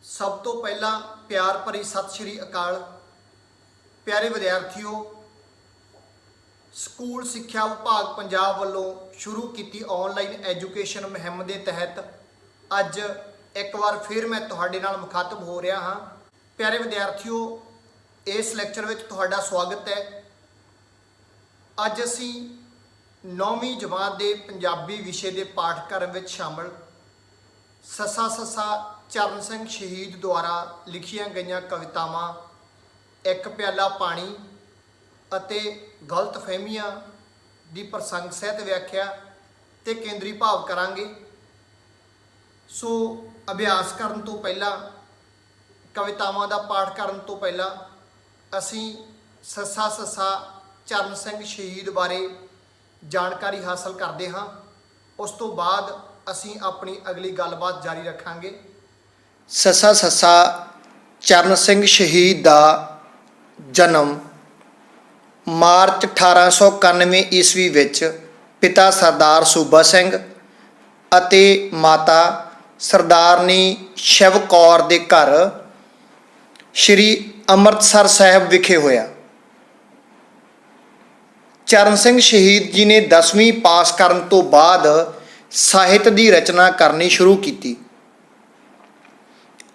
सब तो पहला प्यार भरी सत श्री अकाल। प्यारे विद्यार्थियों, स्कूल सिक्ख्या विभाग पंजाब वालों शुरू की ऑनलाइन एजुकेशन मुहिम के तहत अज एक बार फिर मैं तुहाडे नाल मुखातब हो रहा हाँ। प्यारे विद्यार्थियों, इस लैक्चर में तुहाडा स्वागत है। अज असी 9वीं जमात के पंजाबी विषय के पाठक्रम में शामिल ससा ससा चरण सिंह शहीद द्वारा लिखिया गई कवितावां एक प्याला पानी अते गलत फहमियां की प्रसंग सहित व्याख्या ते केंद्री भाव करांगे। सो अभ्यास करन तो पहला, कवितावां का पाठ करन तो पहला असी ससा ससा चरण सिंह शहीद बारे जानकारी हासिल करते हाँ। उस तो बाद असी अपनी अगली गलबात जारी रखांगे। ससा ससा चरण सिंह शहीद का जन्म मार्च 1891 ईस्वी विच पिता सरदार सूबा सिंह अते माता सरदारनी शिव कौर के घर श्री अमृतसर साहिब विखे होया। चरण सिंह शहीद जी ने 10वीं पास करन तो बाद ਸਾਹਿਤ ਦੀ रचना करनी शुरू की।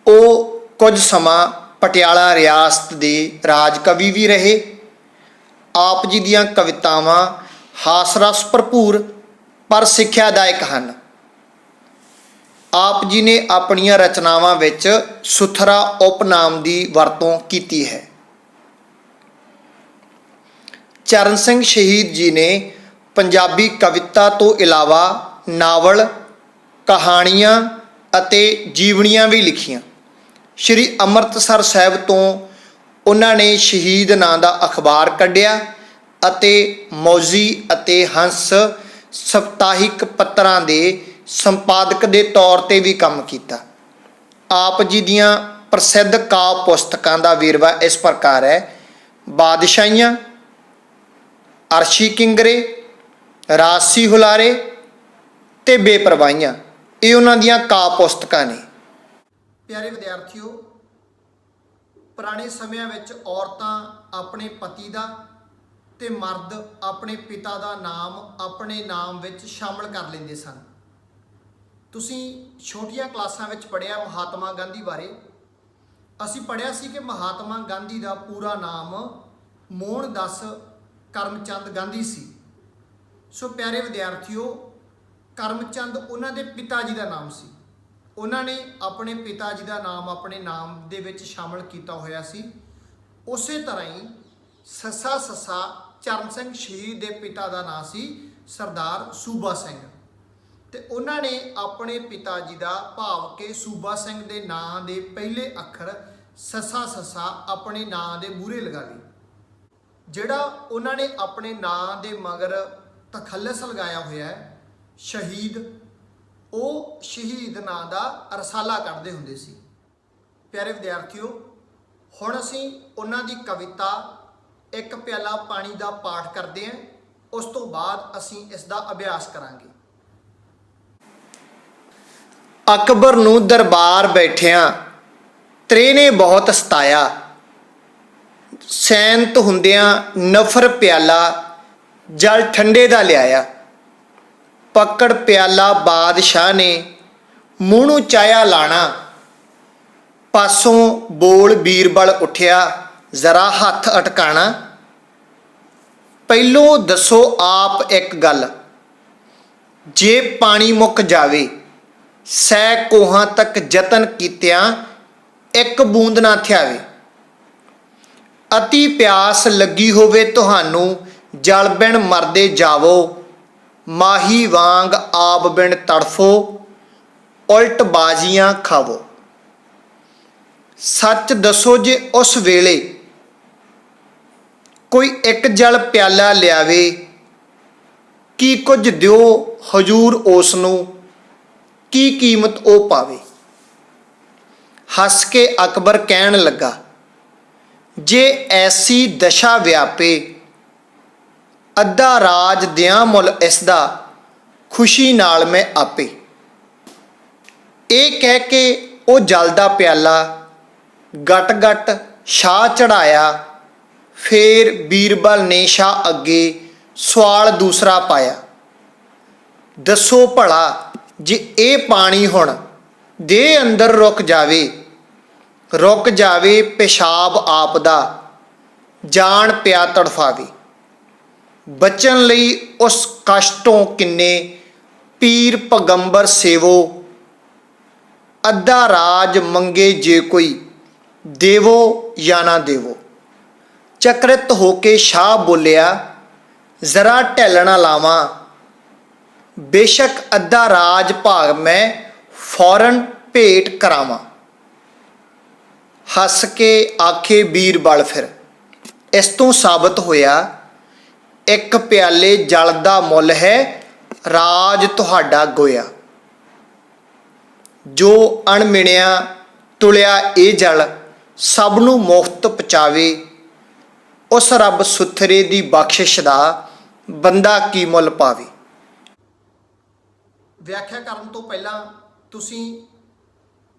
ਉਹ ਕੁਝ ਸਮਾਂ ਪਟਿਆਲਾ ਰਿਆਸਤ ਦੇ ਰਾਜ ਕਵੀ ਵੀ ਰਹੇ। ਆਪ ਜੀ ਦੀਆਂ ਕਵਿਤਾਵਾਂ ਹਾਸ ਰਸ ਭਰਪੂਰ ਪਰ ਸਿੱਖਿਆਦਾਇਕ ਹਨ। ਆਪ ਜੀ ਨੇ ਆਪਣੀਆਂ ਰਚਨਾਵਾਂ ਵਿੱਚ ਸੁਥਰਾ ਉਪਨਾਮ ਦੀ ਵਰਤੋਂ ਕੀਤੀ ਹੈ। ਚਰਨ ਸਿੰਘ ਸ਼ਹੀਦ ਜੀ ਨੇ ਪੰਜਾਬੀ ਕਵਿਤਾ ਤੋਂ ਇਲਾਵਾ ਨਾਵਲ, ਕਹਾਣੀਆਂ ਅਤੇ ਜੀਵਨੀਆਂ ਵੀ ਲਿਖੀਆਂ। ਸ਼੍ਰੀ ਅੰਮ੍ਰਿਤਸਰ ਸਾਹਿਬ ਤੋਂ ਉਹਨਾਂ ਨੇ ਸ਼ਹੀਦ ਨਾਂ ਦਾ ਅਖਬਾਰ ਕੱਢਿਆ ਅਤੇ ਮੌਜੀ ਅਤੇ ਹੰਸ ਸਪਤਾਹਿਕ ਪੱਤਰਾਂ ਦੇ ਸੰਪਾਦਕ ਦੇ ਤੌਰ 'ਤੇ ਵੀ ਕੰਮ ਕੀਤਾ। ਆਪ ਜੀ ਦੀਆਂ ਪ੍ਰਸਿੱਧ ਕਾਵਿ ਪੁਸਤਕਾਂ ਦਾ ਵੇਰਵਾ ਇਸ ਪ੍ਰਕਾਰ ਹੈ: ਬਾਦਸ਼ਾਹੀਆਂ, ਅਰਸ਼ੀ ਕਿੰਗਰੇ, ਰਾਜਸੀ ਹੁਲਾਰੇ ਤੇ ਬੇਪਰਵਾਹੀਆਂ। ਇਹ ਉਹਨਾਂ ਦੀਆਂ ਕਾਵਿ ਪੁਸਤਕਾਂ ਨੇ। प्यारे विद्यार्थियों, पुराने समय में औरतां अपने पति का ते मर्द अपने पिता का नाम अपने नाम विच शामिल कर लेंदे सन। तुसीं छोटियां क्लासां विच पढ़िया महात्मा गांधी बारे। असीं पढ़िया सी कि महात्मा गांधी का पूरा नाम मोहनदास करमचंद गांधी सी। सो प्यारे विद्यार्थियों, करमचंद उन्हां दे पिता जी का नाम सी। उन्होंने अपने पिता जी का नाम अपने नाम दे विच शामिल किया होया सी। उस तरह ही ससा ससा चरण सिंह शहीद के पिता का नाम सी सरदार सूबा सिंह। तो उन्होंने अपने पिता जी का भाव के सूबा सिंह के नाम के पहले अखर ससा ससा अपने नाम के मूहरे लगा लिए। जिहड़ा उन्होंने अपने नाम के मगर तखल्लस लगाया होया है शहीद, ਉਹ ਸ਼ਹੀਦ ਨਾਂ ਦਾ ਰਸਾਲਾ ਕੱਢਦੇ ਹੁੰਦੇ ਸੀ। ਪਿਆਰੇ ਵਿਦਿਆਰਥੀਓ, ਹੁਣ ਅਸੀਂ ਉਹਨਾਂ ਦੀ ਕਵਿਤਾ ਇੱਕ ਪਿਆਲਾ ਪਾਣੀ ਦਾ ਪਾਠ ਕਰਦੇ ਹਾਂ। ਉਸ ਤੋਂ ਬਾਅਦ ਅਸੀਂ ਇਸ ਦਾ ਅਭਿਆਸ ਕਰਾਂਗੇ। ਅਕਬਰ ਨੂੰ ਦਰਬਾਰ ਬੈਠਿਆਂ ਤ੍ਰੇ ਨੇ ਬਹੁਤ ਸਤਾਇਆ, ਸੈਂਤ ਹੁੰਦਿਆਂ ਨਫਰ ਪਿਆਲਾ ਜਲ ਠੰਡੇ ਦਾ ਲਿਆਇਆ। पकड़ प्याला बादशाह ने मूँह नूं चाया लाना, पासों बोल बीरबल उठिया जरा हथ अटकाना। पहलों दसो आप एक गल, जे पानी मुक जावे सै कोहां तक जतन कीतियां एक बूंद ना थ्यावे। अति प्यास लगी होवे तुहानू जल बिन मरदे जावो, माही वांग आप बिन तड़फो उल्ट बाजियां खावो। सच दसो जे उस वेले कोई एक जल प्याला लियावे, की कुछ दिओ हजूर उसनू, की कीमत ओ पावे। हस के अकबर कहन लगा, जे ऐसी दशा व्यापे अद्धा राज दियां मुल इसदा खुशी नाल मैं आपे। ਇਹ ਕਹਿ ਕੇ ਉਹ ਜਲ ਦਾ ਪਿਆਲਾ ਗਟ ਗਟ ਸ਼ਾਹ ਚੜਾਇਆ। ਫੇਰ ਬੀਰਬਲ ਨੇ ਸ਼ਾਹ ਅੱਗੇ ਸਵਾਲ ਦੂਸਰਾ ਪਾਇਆ, ਦੱਸੋ ਭਲਾ ਜੇ ਇਹ ਪਾਣੀ ਹੁਣ ਦੇਹ ਅੰਦਰ ਰੁਕ ਜਾਵੇ ਪਿਸ਼ਾਬ ਆਪ ਦਾ, ਜਾਣ ਪਿਆ ਤੜਫਾਵੇ। ਬਚਣ ਲਈ ਉਸ ਕਸ਼ਟੋਂ ਕਿੰਨੇ ਪੀਰ ਪੈਗੰਬਰ ਸੇਵੋ, ਅੱਧਾ ਰਾਜ ਮੰਗੇ ਜੇ ਕੋਈ, ਦੇਵੋ ਜਾਂ ਨਾ ਦੇਵੋ। ਚਕਰਿਤ ਹੋ ਕੇ ਸ਼ਾਹ ਬੋਲਿਆ, ਜ਼ਰਾ ਢਿੱਲ ਨਾ ਲਾਵਾਂ, ਬੇਸ਼ੱਕ ਅੱਧਾ ਰਾਜ ਭਾਗ ਮੈਂ ਫੌਰਨ ਭੇਟ ਕਰਾਵਾਂ। ਹੱਸ ਕੇ ਆਖੇ ਬੀਰਬਲ ਫਿਰ, ਇਸ ਤੋਂ ਸਾਬਤ ਹੋਇਆ ਇੱਕ ਪਿਆਲੇ ਜਲ ਦਾ ਮੁੱਲ ਹੈ ਰਾਜ ਤੁਹਾਡਾ ਗੋਇਆ। ਜੋ ਅਣਮਿਣਿਆ ਤੁਲਿਆ ਇਹ ਜਲ ਸਭ ਨੂੰ ਮੁਫਤ ਪਚਾਵੇ, ਉਸ ਰੱਬ ਸੁਥਰੇ ਦੀ ਬਖਸ਼ਿਸ਼ ਦਾ ਬੰਦਾ ਕੀ ਮੁੱਲ ਪਾਵੇ। ਵਿਆਖਿਆ ਕਰਨ ਤੋਂ ਪਹਿਲਾਂ ਤੁਸੀਂ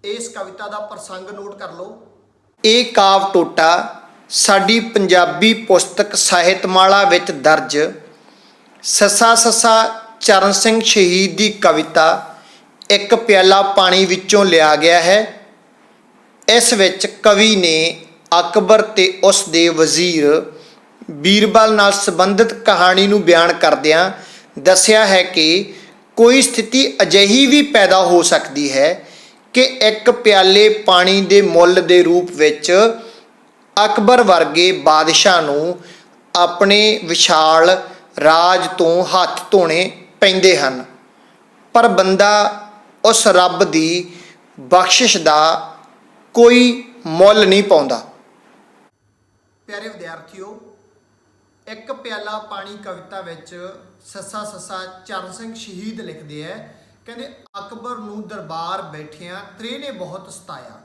ਇਸ ਕਵਿਤਾ ਦਾ ਪ੍ਰਸੰਗ ਨੋਟ ਕਰ ਲਓ। ਇਹ ਕਾਵ ਟੋਟਾ ਸਾਡੀ ਪੰਜਾਬੀ ਪੁਸਤਕ ਸਾਹਿਤਮਾਲਾ ਵਿੱਚ ਦਰਜ ਸੱਸਾ ਸੱਸਾ ਚਰਨ ਸਿੰਘ ਸ਼ਹੀਦ ਦੀ ਕਵਿਤਾ ਇੱਕ ਪਿਆਲਾ ਪਾਣੀ ਵਿੱਚੋਂ ਲਿਆ ਗਿਆ ਹੈ। ਇਸ ਵਿੱਚ ਕਵੀ ਨੇ ਅਕਬਰ ਤੇ ਉਸ ਦੇ ਵਜ਼ੀਰ ਬੀਰਬਲ ਨਾਲ ਸੰਬੰਧਿਤ ਕਹਾਣੀ ਨੂੰ ਬਿਆਨ ਕਰਦਿਆਂ ਦੱਸਿਆ ਹੈ ਕਿ ਕੋਈ ਸਥਿਤੀ ਅਜਿਹੀ ਵੀ ਪੈਦਾ ਹੋ ਸਕਦੀ ਹੈ ਕਿ ਇੱਕ ਪਿਆਲੇ ਪਾਣੀ ਦੇ ਮੁੱਲ ਦੇ ਰੂਪ ਵਿੱਚ ਅਕਬਰ ਵਰਗੇ ਬਾਦਸ਼ਾਹ ਨੂੰ ਆਪਣੇ ਵਿਸ਼ਾਲ ਰਾਜ ਤੋਂ ਹੱਥ ਧੋਣੇ ਪੈਂਦੇ ਹਨ, ਪਰ ਬੰਦਾ ਉਸ ਰੱਬ ਦੀ ਬਖਸ਼ਿਸ਼ ਦਾ ਕੋਈ ਮੁੱਲ ਨਹੀਂ ਪਾਉਂਦਾ। ਪਿਆਰੇ ਵਿਦਿਆਰਥੀਓ, ਇੱਕ ਪਿਆਲਾ ਪਾਣੀ ਕਵਿਤਾ ਵਿੱਚ ਸੱਸਾ ਸੱਸਾ ਚਰਨ ਸਿੰਘ ਸ਼ਹੀਦ ਲਿਖਦੇ ਹੈ, ਕਹਿੰਦੇ ਅਕਬਰ ਨੂੰ ਦਰਬਾਰ ਬੈਠਿਆਂ ਤ੍ਰੇ ਨੇ ਬਹੁਤ ਸਤਾਇਆ,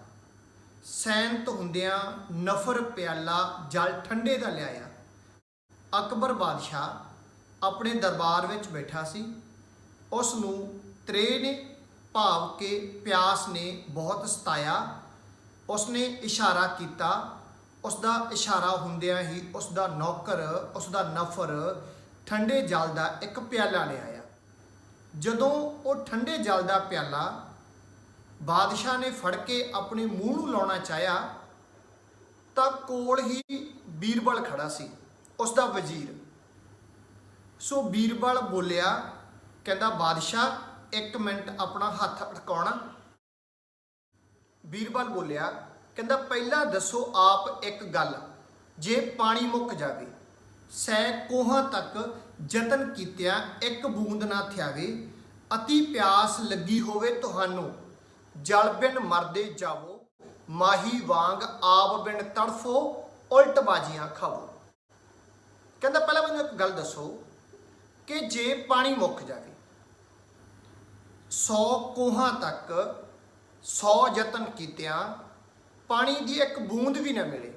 ਸੈਨਤ ਹੁੰਦਿਆਂ ਨਫਰ ਪਿਆਲਾ ਜਲ ਠੰਡੇ ਦਾ ਲਿਆਇਆ। ਅਕਬਰ ਬਾਦਸ਼ਾਹ ਆਪਣੇ ਦਰਬਾਰ ਵਿੱਚ ਬੈਠਾ ਸੀ, ਉਸ ਨੂੰ ਤ੍ਰੇ ਨੇ ਭਾਵ ਕਿ ਪਿਆਸ ਨੇ ਬਹੁਤ ਸਤਾਇਆ। ਉਸਨੇ ਇਸ਼ਾਰਾ ਕੀਤਾ, ਉਸ ਦਾ ਇਸ਼ਾਰਾ ਹੁੰਦਿਆਂ ਹੀ ਉਸ ਦਾ ਨੌਕਰ, ਉਸ ਦਾ ਨਫਰ ਠੰਡੇ ਜਲ ਦਾ ਇੱਕ ਪਿਆਲਾ ਲਿਆਇਆ। ਜਦੋਂ ਉਹ ਠੰਡੇ ਜਲ ਦਾ ਪਿਆਲਾ ਬਾਦਸ਼ਾਹ ਨੇ ਫੜ ਕੇ ਆਪਣੇ ਮੂੰਹ ਨੂੰ ਲਾਉਣਾ ਚਾਹਿਆ ਤਾਂ ਕੋਲ ਹੀ ਬੀਰਬਲ ਖੜਾ ਸੀ, ਉਸ ਦਾ ਵਜ਼ੀਰ। ਸੋ ਬੀਰਬਲ ਬੋਲਿਆ, ਕਹਿੰਦਾ ਬਾਦਸ਼ਾਹ 1 ਮਿੰਟ ਆਪਣਾ ਹੱਥ ਅਟਕਾਉਣਾ। ਬੀਰਬਲ ਬੋਲਿਆ, ਕਹਿੰਦਾ ਪਹਿਲਾਂ ਦੱਸੋ ਆਪ ਇੱਕ ਗੱਲ, ਜੇ ਪਾਣੀ ਮੁੱਕ ਜਾਵੇ ਸੈ ਕੋਹਾਂ ਤੱਕ ਯਤਨ ਕੀਤਿਆਂ ਇੱਕ ਬੂੰਦ ਨਾ ਥਿਆਵੇ, ਅਤੀ ਪਿਆਸ ਲੱਗੀ ਹੋਵੇ ਤੁਹਾਨੂੰ, ਜਲ ਬਿਨ ਮਰਦੇ ਜਾਵੋ, ਮਾਹੀ ਵਾਂਗ ਆਪ ਬਿਨ ਤੜਫੋ, ਉਲਟ ਬਾਜੀਆਂ ਖਾਵੋ। ਕਹਿੰਦਾ ਪਹਿਲਾਂ ਮੈਨੂੰ ਇੱਕ ਗੱਲ ਦੱਸੋ ਕਿ ਜੇ ਪਾਣੀ ਮੁੱਕ ਜਾਵੇ 100 ਕੋਹਾਂ ਤੱਕ 100 ਯਤਨ ਕੀਤਿਆਂ ਪਾਣੀ ਦੀ ਇੱਕ ਬੂੰਦ ਵੀ ਨਾ ਮਿਲੇ,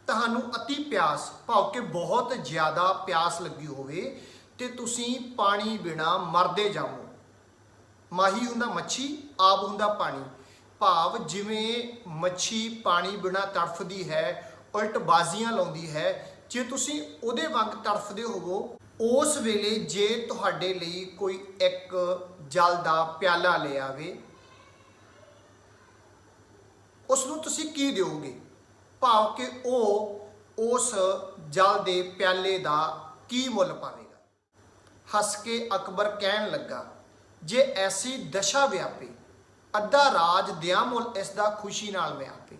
ਤੁਹਾਨੂੰ ਅਤੀ ਪਿਆਸ ਭਾਵ ਕਿ ਬਹੁਤ ਜ਼ਿਆਦਾ ਪਿਆਸ ਲੱਗੀ ਹੋਵੇ ਤੇ ਤੁਸੀਂ ਪਾਣੀ ਬਿਨਾ ਮਰਦੇ ਜਾਵੋ। ਮਾਹੀ ਹੁੰਦਾ ਮੱਛੀ, ਆਪ ਹੁੰਦਾ ਪਾਣੀ, ਭਾਵ ਜਿਵੇਂ ਮੱਛੀ ਪਾਣੀ ਬਿਨਾ ਤੜਫਦੀ ਹੈ, ਉਲਟ ਬਾਜ਼ੀਆਂ ਲਾਉਂਦੀ ਹੈ, ਜੇ ਤੁਸੀਂ ਉਹਦੇ ਵਾਂਗ ਤੜਫਦੇ ਹੋਵੋ, ਉਸ ਵੇਲੇ ਜੇ ਤੁਹਾਡੇ ਲਈ ਕੋਈ ਇੱਕ ਜਲ ਦਾ ਪਿਆਲਾ ਲੈ ਆਵੇ, ਉਸ ਨੂੰ ਤੁਸੀਂ ਕੀ ਦਿਓਗੇ, ਭਾਵ ਕਿ ਉਹ ਉਸ ਜਲ ਦੇ ਪਿਆਲੇ ਦਾ ਕੀ ਮੁੱਲ ਪਾਵੇਗਾ। ਹੱਸ ਕੇ ਅਕਬਰ ਕਹਿਣ ਲੱਗਾ, ਜੇ ਐਸੀ ਦਸ਼ਾ ਵਿਆਪੇ, ਅੱਧਾ ਰਾਜ ਦਿਆਂ ਮੁੱਲ ਇਸ ਦਾ ਖੁਸ਼ੀ ਨਾਲ ਮੈਂ ਆਪੇ।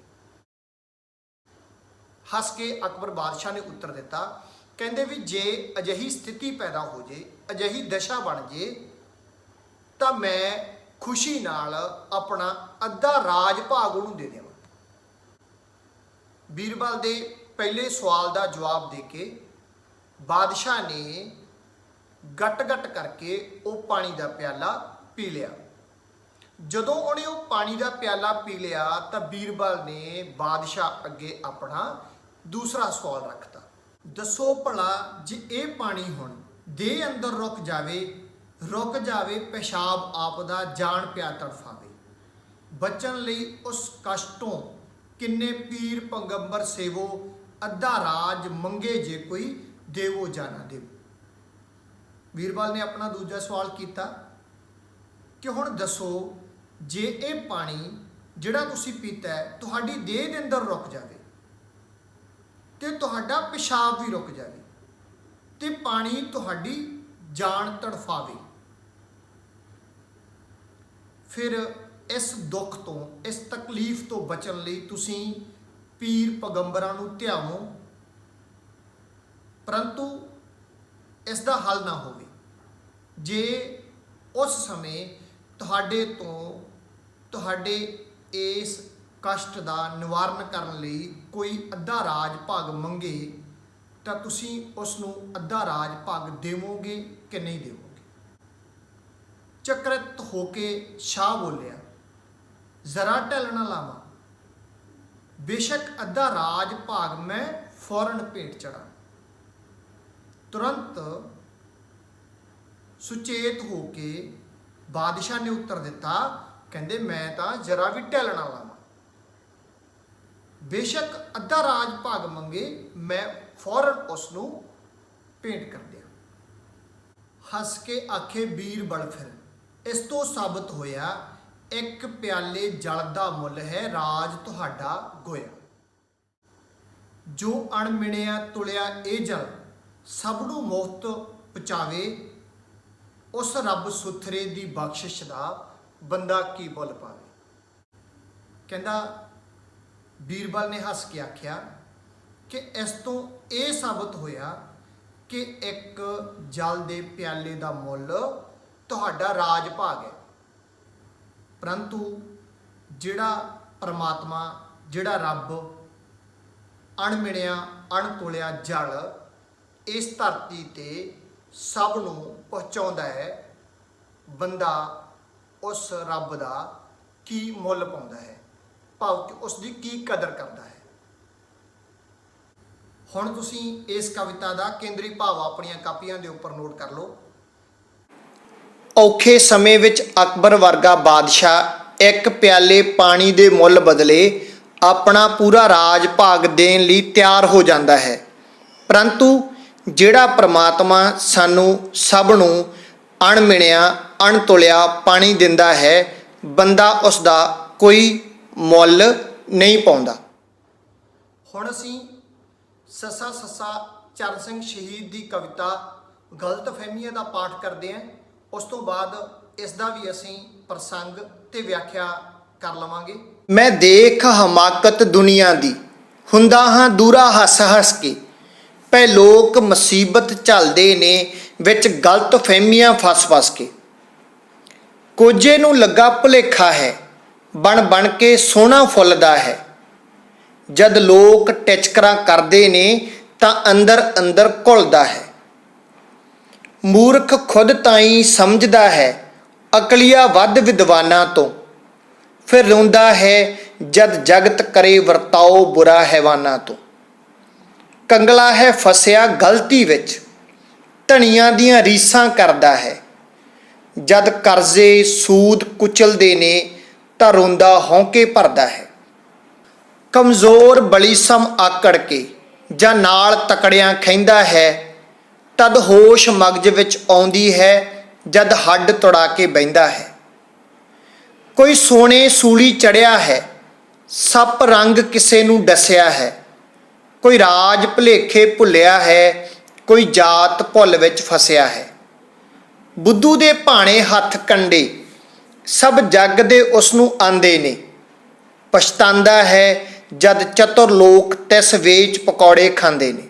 ਹੱਸ ਕੇ ਅਕਬਰ ਬਾਦਸ਼ਾਹ ਨੇ ਉੱਤਰ ਦਿੱਤਾ, ਕਹਿੰਦੇ ਵੀ ਜੇ ਅਜਿਹੀ ਸਥਿਤੀ ਪੈਦਾ ਹੋ ਜੇ, ਅਜਿਹੀ ਦਸ਼ਾ ਬਣ ਜੇ, ਤਾਂ ਮੈਂ ਖੁਸ਼ੀ ਨਾਲ ਆਪਣਾ ਅੱਧਾ ਰਾਜ ਭਾਗ ਉਹਨੂੰ ਦੇ ਦੇਵਾਂ। ਬੀਰਬਲ ਦੇ ਪਹਿਲੇ ਸਵਾਲ ਦਾ ਜਵਾਬ ਦੇ ਕੇ ਬਾਦਸ਼ਾਹ ਨੇ ਗਟ-ਗਟ ਕਰਕੇ ਉਹ ਪਾਣੀ ਦਾ ਪਿਆਲਾ ਪੀ ਲਿਆ। ਜਦੋਂ ਉਹਨੇ ਉਹ ਪਾਣੀ ਦਾ ਪਿਆਲਾ ਪੀ ਲਿਆ ਤਾਂ ਬੀਰਬਲ ਨੇ ਬਾਦਸ਼ਾਹ ਅੱਗੇ ਆਪਣਾ ਦੂਸਰਾ ਸਵਾਲ ਰੱਖਤਾ, ਦੱਸੋ ਭਲਾ ਜੇ ਇਹ ਪਾਣੀ ਹੁਣ ਦੇਹ ਅੰਦਰ ਰੁਕ ਜਾਵੇ ਪਿਸ਼ਾਬ ਆਪ ਦਾ, ਜਾਣ ਪਿਆ ਤੜਫਾਵੇ। ਬਚਣ ਲਈ ਉਸ ਕਸ਼ਟ ਤੋਂ ਕਿੰਨੇ ਪੀਰ ਪੈਗੰਬਰ ਸੇਵੋ, ਅੱਧਾ ਰਾਜ ਮੰਗੇ ਜੇ ਕੋਈ ਦੇਵੋ ਜਾਂ ਨਾ ਦੇਵੋ। ਵੀਰਬਲ ਨੇ ਆਪਣਾ ਦੂਜਾ ਸਵਾਲ ਕੀਤਾ ਕਿ ਹੁਣ ਦੱਸੋ, ਜੇ ਇਹ ਪਾਣੀ ਜਿਹੜਾ ਤੁਸੀਂ ਪੀਤਾ ਹੈ ਤੁਹਾਡੀ ਦੇਹ ਦੇ ਅੰਦਰ ਰੁਕ ਜਾਵੇ ਤੇ ਤੁਹਾਡਾ ਪਿਸ਼ਾਬ ਵੀ ਰੁਕ ਜਾਵੇ ਤੇ ਪਾਣੀ ਤੁਹਾਡੀ ਜਾਨ ਤੜਫਾਵੇ, ਫਿਰ ਇਸ ਦੁੱਖ ਤੋਂ, ਇਸ ਤਕਲੀਫ ਤੋਂ ਬਚਣ ਲਈ ਤੁਸੀਂ ਪੀਰ ਪੈਗੰਬਰਾਂ ਨੂੰ ਧਿਆਵੋ, ਪਰੰਤੂ ਇਸ ਦਾ ਹੱਲ ਨਾ ਹੋਵੇ। ਜੇ ਉਸ ਸਮੇਂ ਤੁਹਾਡੇ ਤੋਂ ਤੁਹਾਡੇ ਇਸ ਕਸ਼ਟ ਦਾ ਨਿਵਾਰਨ ਕਰਨ ਲਈ ਕੋਈ ਅੱਧਾ ਰਾਜ ਭਾਗ ਮੰਗੇ ਤਾਂ ਤੁਸੀਂ ਉਸ ਨੂੰ ਅੱਧਾ ਰਾਜ ਭਾਗ ਦੇਵੋਗੇ ਕਿ ਨਹੀਂ ਦੇਵੋਗੇ? ਚਕਰਿਤ ਹੋ ਕੇ ਸ਼ਾਹ ਬੋਲਿਆ, ਜ਼ਰਾ ਢਿੱਲ ਨਾ ਲਾਵਾਂ, ਬੇਸ਼ੱਕ ਅੱਧਾ ਰਾਜ ਭਾਗ ਮੈਂ ਫੌਰਨ ਭੇਟ ਚੜਾ। ਤੁਰੰਤ ਸੁਚੇਤ ਹੋ ਕੇ ਬਾਦਸ਼ਾਹ ਨੇ ਉੱਤਰ ਦਿੱਤਾ, ਕਹਿੰਦੇ ਮੈਂ ਤਾਂ ਜਰਾ ਵੀ ਢਿੱਲ ਨਾ ਲਾਵਾਂ, ਬੇਸ਼ੱਕ ਅੱਧਾ ਰਾਜ ਭਾਗ ਮੰਗੇ ਮੈਂ ਫੌਰਨ ਉਸ ਨੂੰ ਭੇਂਟ ਕਰ ਦਿਆਂ। ਹੱਸ ਕੇ ਆਖੇ ਬੀਰਬਲ ਫਿਰ, ਇਸ ਤੋਂ ਸਾਬਤ ਹੋਇਆ ਇੱਕ ਪਿਆਲੇ ਜਲ ਦਾ ਮੁੱਲ ਹੈ ਰਾਜ ਤੁਹਾਡਾ ਗੋਇਆ। ਜੋ ਅਣਮਿਣਿਆ ਤੁਲਿਆ ਇਹ ਜਲ ਸਭ ਨੂੰ ਮੁਫਤ ਪਹੁੰਚਾਵੇ, ਉਸ ਰੱਬ ਸੁਥਰੇ ਦੀ ਬਖਸ਼ਿਸ਼ ਦਾ ਬੰਦਾ ਕੀ ਮੁੱਲ ਪਾਵੇ। ਕਹਿੰਦਾ ਬੀਰਬਲ ਨੇ ਹੱਸ ਕੇ ਆਖਿਆ ਕਿ ਇਸ ਤੋਂ ਇਹ ਸਾਬਤ ਹੋਇਆ ਕਿ ਇੱਕ ਜਲ ਦੇ ਪਿਆਲੇ ਦਾ ਮੁੱਲ ਤੁਹਾਡਾ ਰਾਜ ਭਾਗ ਹੈ, ਪਰੰਤੂ ਜਿਹੜਾ ਪਰਮਾਤਮਾ, ਜਿਹੜਾ ਰੱਬ ਅਣਮਿਣਿਆ ਅਣਤੋਲਿਆ ਜਲ ਇਸ ਧਰਤੀ ਤੇ ਸਭ ਨੂੰ ਪਹੁੰਚਾਉਂਦਾ ਹੈ, ਬੰਦਾ ਉਸ ਰੱਬ ਦਾ ਕੀ ਮੁੱਲ ਪਾਉਂਦਾ ਹੈ, ਭਾਵ ਕਿ ਉਸ ਦੀ ਕੀ ਕਦਰ ਕਰਦਾ ਹੈ। ਹੁਣ ਤੁਸੀਂ ਇਸ ਕਵਿਤਾ ਦਾ ਕੇਂਦਰੀ ਭਾਵ ਆਪਣੀਆਂ ਕਾਪੀਆਂ ਦੇ ਉੱਪਰ ਨੋਟ ਕਰ ਲਓ। ਔਖੇ ਸਮੇਂ ਵਿੱਚ ਅਕਬਰ ਵਰਗਾ ਬਾਦਸ਼ਾਹ ਇੱਕ ਪਿਆਲੇ ਪਾਣੀ ਦੇ ਮੁੱਲ ਬਦਲੇ ਆਪਣਾ ਪੂਰਾ ਰਾਜ ਭਾਗ ਦੇਣ ਲਈ ਤਿਆਰ ਹੋ ਜਾਂਦਾ ਹੈ, ਪਰੰਤੂ ਜਿਹੜਾ ਪ੍ਰਮਾਤਮਾ ਸਾਨੂੰ ਸਭ ਨੂੰ ਅਣਮਿਣਿਆ ਅਣਤੁਲਿਆ ਪਾਣੀ ਦਿੰਦਾ ਹੈ, ਬੰਦਾ ਉਸ ਦਾ ਕੋਈ ਮੁੱਲ ਨਹੀਂ ਪਾਉਂਦਾ। ਹੁਣ ਅਸੀਂ ਸੱਸਾ ਸੱਸਾ ਚਰਨ ਸਿੰਘ ਸ਼ਹੀਦ ਦੀ ਕਵਿਤਾ ਗਲਤਫਹਿਮੀਆਂ ਦਾ ਪਾਠ ਕਰਦੇ ਹਾਂ। ਉਸ ਤੋਂ ਬਾਅਦ ਇਸ ਦਾ ਵੀ ਅਸੀਂ ਪ੍ਰਸੰਗ ਤੇ ਵਿਆਖਿਆ ਕਰ ਲਵਾਂਗੇ। ਮੈਂ ਦੇਖ ਹਮਾਕਤ ਦੁਨੀਆ ਦੀ, ਹੁੰਦਾ ਹਾਂ ਦੂਰਾ ਹੱਸ ਹੱਸ ਕੇ, ਪੈ ਲੋਕ ਮੁਸੀਬਤ ਝੱਲਦੇ ਨੇ ਵਿੱਚ ਗਲਤ ਫਹਿਮੀਆਂ ਫਸ ਫਸ ਕੇ। ਕੋਝੇ ਨੂੰ ਲੱਗਾ ਭੁਲੇਖਾ ਹੈ, ਬਣ ਬਣ ਕੇ ਸੋਹਣਾ ਫੁੱਲਦਾ ਹੈ, ਜਦ ਲੋਕ ਟਿਚਕਰਾਂ ਕਰਦੇ ਨੇ ਤਾਂ ਅੰਦਰ ਅੰਦਰ ਘੁਲਦਾ ਹੈ। ਮੂਰਖ ਖੁਦ ਤਾਈਂ ਸਮਝਦਾ ਹੈ, ਅਕਲੀਆ ਵੱਧ ਵਿਦਵਾਨਾਂ ਤੋਂ, ਫਿਰ ਰੋਂਦਾ ਹੈ ਜਦ ਜਗਤ ਕਰੇ ਵਰਤਾਓ ਬੁਰਾ ਹੈਵਾਨਾਂ ਤੋਂ। ਕੰਗਲਾ ਹੈ ਫਸਿਆ ਗਲਤੀ ਵਿੱਚ, ਧਣੀਆਂ ਦੀਆਂ ਰੀਸਾਂ ਕਰਦਾ ਹੈ, ਜਦ ਕਰਜ਼ੇ ਸੂਦ ਕੁਚਲਦੇ ਨੇ ਤਾਂ ਰੋਂਦਾ ਹੌਂਕੇ ਭਰਦਾ ਹੈ। ਕਮਜ਼ੋਰ ਬਲੀਸਮ ਆਕੜ ਕੇ ਜਾਂ ਨਾਲ ਤਕੜਿਆਂ ਖਹਿੰਦਾ ਹੈ, ਤਦ ਹੋਸ਼ ਮਗਜ ਵਿੱਚ ਆਉਂਦੀ ਹੈ ਜਦ ਹੱਡ ਤੁੜਾ ਕੇ ਬਹਿੰਦਾ ਹੈ। ਕੋਈ ਸੋਨੇ ਸੂਲੀ ਚੜਿਆ ਹੈ, ਸੱਪ ਰੰਗ ਕਿਸੇ ਨੂੰ ਡਸਿਆ ਹੈ, ਕੋਈ ਰਾਜ ਭੁਲੇਖੇ ਭੁੱਲਿਆ ਹੈ, ਕੋਈ ਜਾਤ ਭੁੱਲ ਵਿੱਚ ਫਸਿਆ ਹੈ। ਬੁੱਧੂ ਦੇ ਭਾਣੇ ਹੱਥ ਕੰਡੇ, ਸਭ ਜੱਗ ਦੇ ਉਸ ਨੂੰ ਆਂਦੇ ਨੇ, ਪਛਤਾਉਂਦਾ ਹੈ ਜਦ ਚਤੁਰ ਲੋਕ ਤਿਸ ਵੇਚ ਪਕੌੜੇ ਖਾਂਦੇ ਨੇ।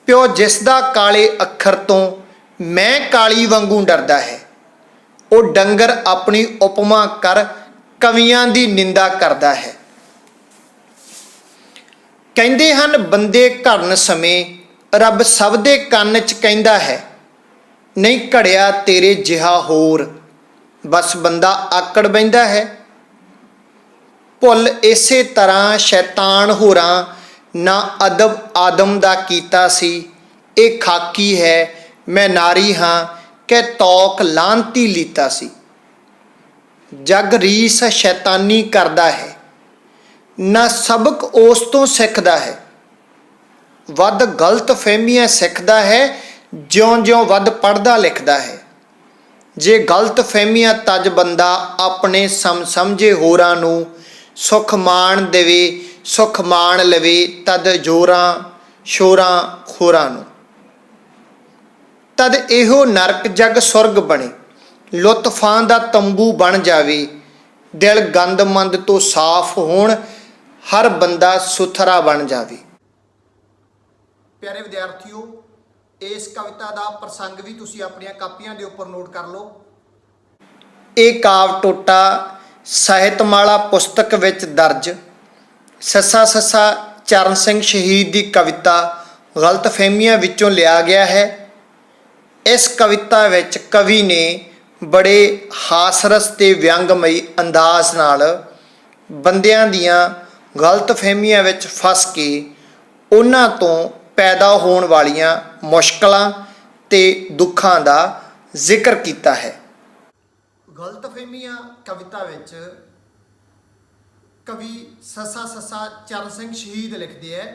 ਪਿਓ ਜਿਸ ਦਾ ਕਾਲੇ ਅੱਖਰ ਤੋਂ ਮੈਂ ਕਾਲੀ ਵਾਂਗੂ ਡਰਦਾ ਹੈ, ਉਹ ਡੰਗਰ ਆਪਣੀ ਉਪਮਾ ਕਰ ਕਵੀਆਂ ਦੀ ਨਿੰਦਾ ਕਰਦਾ ਹੈ। ਕਹਿੰਦੇ ਹਨ ਬੰਦੇ ਘੜਨ ਸਮੇਂ ਰੱਬ ਸਭ ਦੇ ਕੰਨ 'ਚ ਕਹਿੰਦਾ ਹੈ, ਨਹੀਂ ਘੜਿਆ ਤੇਰੇ ਜਿਹਾ ਹੋਰ, ਬਸ ਬੰਦਾ ਆਕੜ ਬਹਿੰਦਾ ਹੈ। ਭੁੱਲ ਇਸੇ ਤਰ੍ਹਾਂ ਸ਼ੈਤਾਨ ਹੋਰਾਂ ਨਾ ਅਦਬ ਆਦਮ ਦਾ ਕੀਤਾ ਸੀ, ਇਹ ਖਾਕੀ ਹੈ ਮੈਂ ਨਾਰੀ ਹਾਂ ਕਿ ਤੌਕ ਲਾਂਤੀ ਲੀਤਾ ਸੀ। ਜਗ ਰੀਸ ਸ਼ੈਤਾਨੀ ਕਰਦਾ ਹੈ, ਨਾ ਸਬਕ ਉਸ ਤੋਂ ਸਿੱਖਦਾ ਹੈ। ਵੱਧ ਗਲਤ ਫਹਿਮੀਆਂ ਸਿੱਖਦਾ ਹੈ, ਜਿਉਂ-ਜਿਉਂ ਵੱਧ ਪੜ੍ਹਦਾ ਲਿਖਦਾ ਹੈ। ਜੇ ਗਲਤ ਫਹਿਮੀਆਂ ਤਜ ਬੰਦਾ ਆਪਣੇ ਸਮਝੇ ਹੋਰਾਂ ਨੂੰ ਸੁਖ ਮਾਣ ਦੇਵੇ, ਸੁਖ ਮਾਣ ਲਵੇ ਤਦ ਜੋਰਾਂ ਸ਼ੋਰਾਂ ਖੋਰਾਂ ਨੂੰ। ਤਦ ਇਹੋ ਨਰਕ ਜਗ ਸੁਰਗ ਬਣੇ, ਲੁਤਫਾਂ ਦਾ ਤੰਬੂ ਬਣ ਜਾਵੇ। ਦਿਲ ਗੰਦਮੰਦ ਤੋਂ ਸਾਫ਼ ਹੋਣ, ਹਰ ਬੰਦਾ ਸੁਥਰਾ ਬਣ ਜਾਵੇ। ਪਿਆਰੇ ਵਿਦਿਆਰਥੀਓ, ਇਸ ਕਵਿਤਾ ਦਾ ਪ੍ਰਸੰਗ ਵੀ ਤੁਸੀਂ ਆਪਣੀਆਂ ਕਾਪੀਆਂ ਦੇ ਉੱਪਰ ਨੋਟ ਕਰ ਲਓ। ਇਹ ਕਾਵ ਟੋਟਾ ਸਾਹਿਤਮਾਲਾ ਪੁਸਤਕ ਵਿੱਚ ਦਰਜ ਸੱਸਾ ਸੱਸਾ ਚਰਨ ਸਿੰਘ ਸ਼ਹੀਦ ਦੀ ਕਵਿਤਾ ਗਲਤ ਫਹਿਮੀਆਂ ਵਿੱਚੋਂ ਲਿਆ ਗਿਆ ਹੈ। ਇਸ ਕਵਿਤਾ ਵਿੱਚ ਕਵੀ ਨੇ ਬੜੇ ਹਾਸਰਸ ਤੇ ਵਿਅੰਗਮਈ ਅੰਦਾਜ਼ ਨਾਲ ਬੰਦਿਆਂ ਦੀਆਂ ਗਲਤ ਫਹਿਮੀਆਂ ਵਿੱਚ ਫਸ ਕੇ ਉਹਨਾਂ ਤੋਂ ਪੈਦਾ ਹੋਣ ਵਾਲੀਆਂ ਮੁਸ਼ਕਲਾਂ ਤੇ ਦੁੱਖਾਂ ਦਾ ਜ਼ਿਕਰ ਕੀਤਾ ਹੈ। ਗਲਤਫਹਿਮੀਆਂ ਕਵਿਤਾ ਵਿੱਚ ਕਵੀ ਸੱਸਾ ਸੱਸਾ ਚਰਨ ਸਿੰਘ ਸ਼ਹੀਦ ਲਿਖਦੇ ਹੈ,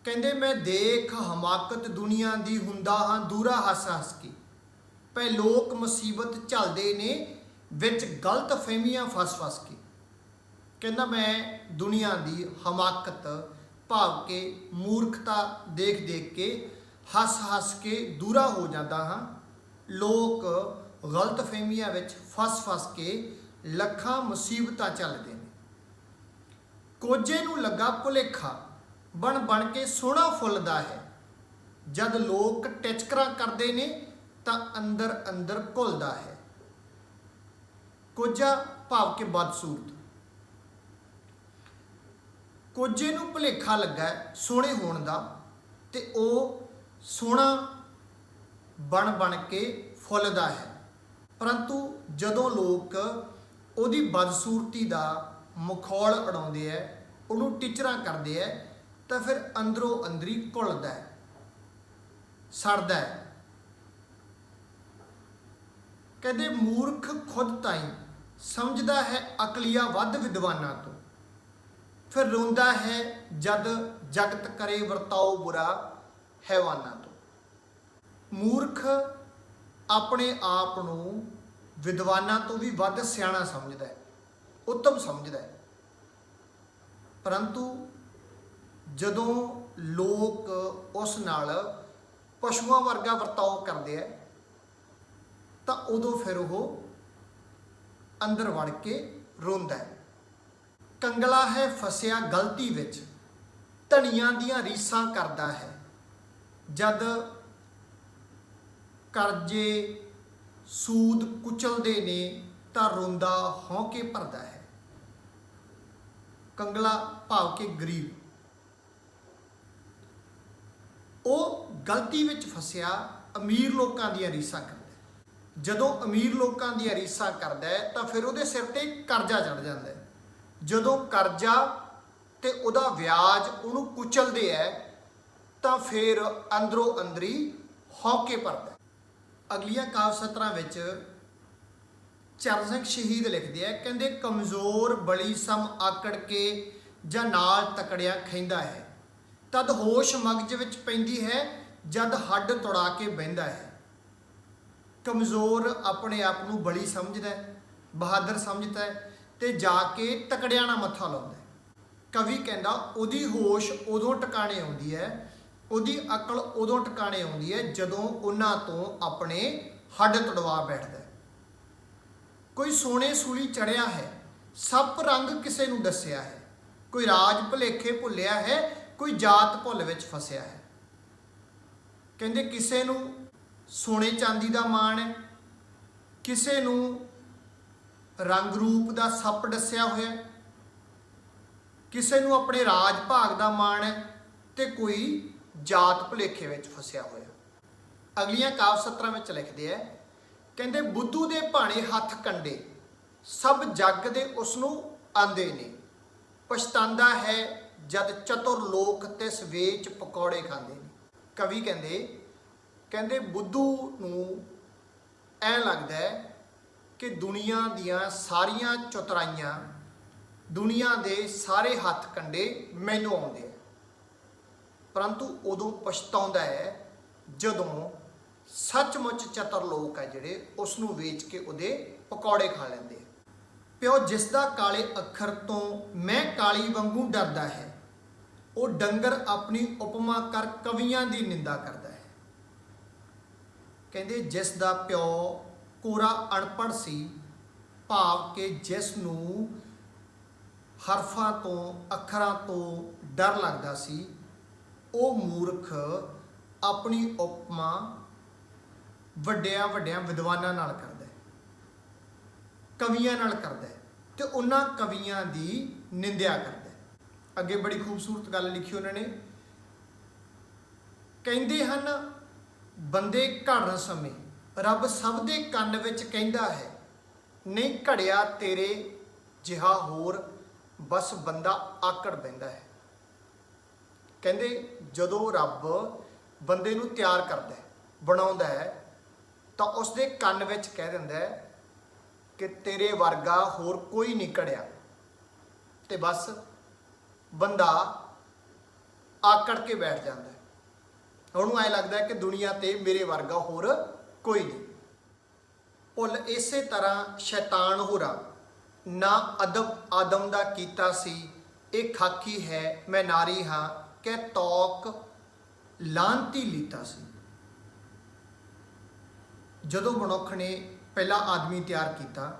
ਕਹਿੰਦੇ ਮੈਂ ਦੇਖ ਹਮਾਕਤ ਦੁਨੀਆ ਦੀ ਹੁੰਦਾ ਹਾਂ ਦੂਰਾ ਹੱਸ ਹੱਸ ਕੇ, ਪਏ ਲੋਕ ਮੁਸੀਬਤ ਝੱਲਦੇ ਨੇ ਵਿੱਚ ਗਲਤਫਹਿਮੀਆਂ ਫਸ ਫਸ ਕੇ। ਕਹਿੰਦਾ ਮੈਂ ਦੁਨੀਆ ਦੀ ਹਮਾਕਤ ਭਾਵ ਕੇ ਮੂਰਖਤਾ ਦੇਖ ਦੇਖ ਕੇ ਹੱਸ ਹੱਸ ਕੇ ਦੂਰਾ ਹੋ ਜਾਂਦਾ ਹਾਂ। ਲੋਕ ਗਲਤਫਹਿਮੀਆਂ ਵਿੱਚ ਫਸ ਫਸ ਕੇ ਲੱਖਾਂ ਮੁਸੀਬਤਾਂ ਝੱਲਦੇ ਨੇ। ਕੋਝੇ ਨੂੰ ਲੱਗਾ ਭੁਲੇਖਾ ਬਣ ਬਣ ਕੇ ਸੋਹਣਾ ਫੁੱਲਦਾ ਹੈ, ਜਦ ਲੋਕ ਟਿਚਕਰਾਂ ਕਰਦੇ ਨੇ ਤਾਂ ਅੰਦਰ ਅੰਦਰ ਘੁਲਦਾ ਹੈ। ਕੋਝਾ ਭਾਵ ਕੇ ਬਦਸੂਰਤ। ਕੋਝੇ ਨੂੰ ਭੁਲੇਖਾ ਲੱਗਾ ਸੋਹਣੇ ਹੋਣ ਦਾ ਤੇ ਉਹ ਸੋਹਣਾ ਬਣ ਬਣ ਕੇ ਫੁੱਲਦਾ ਹੈ, ਪਰੰਤੂ ਜਦੋਂ ਲੋਕ ਉਹਦੀ ਬਦਸੂਰਤੀ ਦਾ ਮਖੌਲ ਉਡਾਉਂਦੇ ਹੈ, ਉਹਨੂੰ ਟਿਚਰਾਂ ਕਰਦੇ ਹੈ, ਤਾਂ ਫਿਰ ਅੰਦਰੋਂ ਅੰਦਰੀ ਘੁਲਦਾ ਹੈ, ਸੜਦਾ ਹੈ। ਕਹਿੰਦੇ ਮੂਰਖ ਖੁਦ ਤਾਈਂ ਸਮਝਦਾ ਹੈ ਅਕਲੀਆ ਵੱਧ ਵਿਦਵਾਨਾਂ ਤੋਂ, ਫਿਰ ਰੋਂਦਾ ਹੈ ਜਦ ਜਗਤ ਕਰੇ ਵਰਤਾਓ ਬੁਰਾ ਹੈਵਾਨਾਂ ਤੋਂ। ਮੂਰਖ ਆਪਣੇ ਆਪ ਨੂੰ ਵਿਦਵਾਨਾਂ ਤੋਂ ਵੀ ਵੱਧ ਸਿਆਣਾ ਸਮਝਦਾ ਹੈ, ਉੱਤਮ ਸਮਝਦਾ ਹੈ, ਪਰੰਤੂ ਜਦੋਂ ਲੋਕ ਉਸ ਨਾਲ ਪਸ਼ੂਆਂ ਵਰਗਾ ਵਰਤਾਓ ਕਰਦੇ ਹੈ ਤਾਂ ਉਦੋਂ ਫਿਰ ਉਹ ਅੰਦਰ ਵੜ ਕੇ ਰੋਂਦਾ ਹੈ। ਕੰਗਲਾ ਹੈ ਫਸਿਆ ਗਲਤੀ ਵਿੱਚ, ਧਨੀਆਂ ਦੀਆਂ ਰੀਸਾਂ ਕਰਦਾ ਹੈ, ਜਦ ਕਰਜ਼ੇ ਸੂਦ ਕੁਚਲਦੇ ਨੇ ਤਾਂ ਰੋਂਦਾ ਹੌਂਕੇ ਭਰਦਾ ਹੈ। ਕੰਗਲਾ ਭਾਵ ਕੇ ਗਰੀਬ, ਉਹ ਗਲਤੀ ਵਿੱਚ ਫਸਿਆ ਅਮੀਰ ਲੋਕਾਂ ਦੀਆਂ ਰੀਸਾਂ ਕਰਦਾ। ਜਦੋਂ ਅਮੀਰ ਲੋਕਾਂ ਦੀਆਂ ਰੀਸਾਂ ਕਰਦਾ ਹੈ ਤਾਂ ਫਿਰ ਉਹਦੇ ਸਿਰ ਤੇ ਕਰਜ਼ਾ ਚੜ ਜਾਂਦਾ ਹੈ। ਜਦੋਂ ਕਰਜ਼ਾ ਤੇ ਉਹਦਾ ਵਿਆਜ ਉਹਨੂੰ ਕੁਚਲਦੇ ਹੈ ਤਾਂ ਫਿਰ ਅੰਦਰੋਂ ਅੰਦਰੀ ਹੌਕੇ ਭਰਦਾ। ਅਗਲੀਆਂ ਕਾਵਿ ਸਤਰਾਂ ਵਿੱਚ ਚਰਨ ਸਿੰਘ ਸ਼ਹੀਦ ਲਿਖਦੇ ਆ, ਕਹਿੰਦੇ ਕਮਜ਼ੋਰ ਬਲੀ ਸਮ ਆਕੜ ਕੇ ਜਾਂ ਨਾਲ ਤਕੜਿਆ ਖੈਂਦਾ ਹੈ, ਤਦ ਹੋਸ਼ ਮਗਜ ਵਿੱਚ ਪੈਂਦੀ ਹੈ ਜਦ ਹੱਡ ਤੁੜਾ ਕੇ ਬਹਿੰਦਾ ਹੈ। ਕਮਜ਼ੋਰ ਆਪਣੇ ਆਪ ਨੂੰ ਬਲੀ ਸਮਝਦਾ ਹੈ, ਬਹਾਦਰ ਸਮਝਦਾ ਹੈ ਤੇ ਜਾ ਕੇ ਤਕੜਿਆਂ ਨਾਲ ਮੱਥਾ ਲਾਉਂਦਾ ਹੈ। ਕਵੀ ਕਹਿੰਦਾ ਉਹਦੀ ਹੋਸ਼ ਉਦੋਂ ਟਿਕਾਣੇ ਆਉਂਦੀ ਹੈ, ਉਹਦੀ ਅਕਲ ਉਦੋਂ ਟਿਕਾਣੇ ਆਉਂਦੀ ਹੈ ਜਦੋਂ ਉਹਨਾਂ ਤੋਂ ਆਪਣੇ ਹੱਡ ਤੁੜਵਾ ਬੈਠਦਾ ਹੈ। ਕੋਈ ਸੋਨੇ ਸੂਲੀ ਚੜਿਆ ਹੈ, ਸੱਪ ਰੰਗ ਕਿਸੇ ਨੂੰ ਦੱਸਿਆ ਹੈ, ਕੋਈ ਰਾਜ ਭੁਲੇਖੇ ਭੁੱਲਿਆ ਹੈ, ਕੋਈ ਜਾਤ ਭੁੱਲ ਵਿੱਚ ਫਸਿਆ ਹੈ। ਕਹਿੰਦੇ ਕਿਸੇ ਨੂੰ ਸੋਨੇ ਚਾਂਦੀ ਦਾ ਮਾਣ ਹੈ, ਕਿਸੇ ਨੂੰ ਰੰਗ ਰੂਪ ਦਾ ਸੱਪ ਦੱਸਿਆ ਹੋਇਆ, ਕਿਸੇ ਨੂੰ ਆਪਣੇ ਰਾਜ ਭਾਗ ਦਾ ਮਾਣ ਹੈ ਤੇ ਕੋਈ ਜਾਤ ਭੁਲੇਖੇ ਵਿੱਚ ਫਸਿਆ ਹੋਇਆ। ਅਗਲੀਆਂ ਕਾਵਿ ਸਤਰਾਂ ਵਿੱਚ ਲਿਖਦੇ ਆ, ਕਹਿੰਦੇ ਬੁੱਧੂ ਦੇ ਭਾਣੇ ਹੱਥ ਕੰਡੇ, ਸਭ ਜੱਗ ਦੇ ਉਸ ਨੂੰ ਆਂਦੇ ਨੇ, ਪਛਤਾਂਦਾ ਹੈ ਜਦ ਚਤੁਰ ਲੋਕ ਤਿਸ ਵੇਚ ਪਕੌੜੇ ਖਾਂਦੇ ਨੇ। ਕਵੀ ਕਹਿੰਦੇ ਬੁੱਧੂ ਨੂੰ ਐਂ ਲੱਗਦਾ ਹੈ ਕਿ ਦੁਨੀਆ ਦੀਆਂ ਸਾਰੀਆਂ ਚਤੁਰਾਈਆਂ, ਦੁਨੀਆ ਦੇ ਸਾਰੇ ਹੱਥ ਕੰਡੇ ਮੈਨੂੰ ਆਉਂਦੇ ਆ, ਪਰੰਤੂ ਉਦੋਂ ਪਛਤਾਉਂਦਾ ਹੈ ਜਦੋਂ ਸੱਚਮੁੱਚ ਚਤਰ ਲੋਕ ਆ ਜਿਹੜੇ ਉਸ ਨੂੰ ਵੇਚ ਕੇ ਉਹਦੇ ਪਕੌੜੇ ਖਾ ਲੈਂਦੇ ਆ। ਪਿਓ ਜਿਸ ਦਾ ਕਾਲੇ ਅੱਖਰ ਤੋਂ ਮੈਂ ਕਾਲੀ ਵਾਂਗੂ ਡਰਦਾ ਹੈ, ਉਹ ਡੰਗਰ ਆਪਣੀ ਉਪਮਾ ਕਰ ਕਵੀਆਂ ਦੀ ਨਿੰਦਾ ਕਰਦਾ ਹੈ। ਕਹਿੰਦੇ ਜਿਸ ਦਾ ਪਿਓ ਕੋਰਾ ਅਨਪੜ੍ਹ ਸੀ, ਭਾਵ ਕਿ ਜਿਸ ਨੂੰ ਹਰਫਾਂ ਤੋਂ, ਅੱਖਰਾਂ ਤੋਂ ਡਰ ਲੱਗਦਾ ਸੀ, ਉਹ ਮੂਰਖ ਆਪਣੀ ਉਪਮਾ ਵੱਡਿਆਂ ਵੱਡਿਆਂ ਵਿਦਵਾਨਾਂ ਨਾਲ ਕਰਦਾ ਹੈ, ਕਵੀਆਂ ਨਾਲ ਕਰਦਾ ਹੈ, ਤੇ ਉਹਨਾਂ ਕਵੀਆਂ ਦੀ ਨਿੰਦਿਆ ਕਰਦਾ ਹੈ। ਅੱਗੇ ਬੜੀ ਖੂਬਸੂਰਤ ਗੱਲ ਲਿਖੀ ਉਹਨਾਂ ਨੇ, ਕਹਿੰਦੇ ਹਨ ਬੰਦੇ ਘੜਨ ਸਮੇਂ ਰੱਬ ਸਭ ਦੇ ਕੰਨ ਵਿੱਚ ਕਹਿੰਦਾ ਹੈ, ਨਹੀਂ ਘੜਿਆ ਤੇਰੇ ਜਿਹਾ ਹੋਰ, ਬਸ ਬੰਦਾ ਆਕੜ ਬਹਿੰਦਾ ਹੈ। ਕਹਿੰਦੇ ਜਦੋਂ ਰੱਬ ਬੰਦੇ ਨੂੰ ਤਿਆਰ ਕਰਦਾ ਹੈ, ਬਣਾਉਂਦਾ ਹੈ, ਤਾਂ ਉਸ ਦੇ ਕੰਨ ਵਿੱਚ ਕਹਿ ਦਿੰਦਾ ਹੈ ਕਿ ਤੇਰੇ ਵਰਗਾ ਹੋਰ ਕੋਈ ਨਹੀਂ ਘੜਿਆ, ਤੇ ਬਸ ਬੰਦਾ ਆਕੜ ਕੇ ਬੈਠ ਜਾਂਦਾ ਹੈ। ਉਹਨੂੰ ਐਂ ਲੱਗਦਾ ਹੈ ਕਿ ਦੁਨੀਆ ਤੇ ਮੇਰੇ ਵਰਗਾ ਹੋਰ ਕੋਈ ਨਹੀਂ। ਭੁੱਲ ਇਸੇ ਤਰ੍ਹਾਂ ਸ਼ੈਤਾਨ ਹੋਰਾ ਨਾ ਅਦਬ ਆਦਮ ਦਾ ਕੀਤਾ ਸੀ, ਇਹ ਖਾਕੀ ਹੈ ਮੈਂ ਨਾਰੀ ਹਾਂ, ਕਿ ਤੌਕ ਲਾਂਤੀ ਲੀਤਾ ਸੀ। ਜਦੋਂ ਮਨੁੱਖ ਨੇ ਪਹਿਲਾ ਆਦਮੀ ਤਿਆਰ ਕੀਤਾ,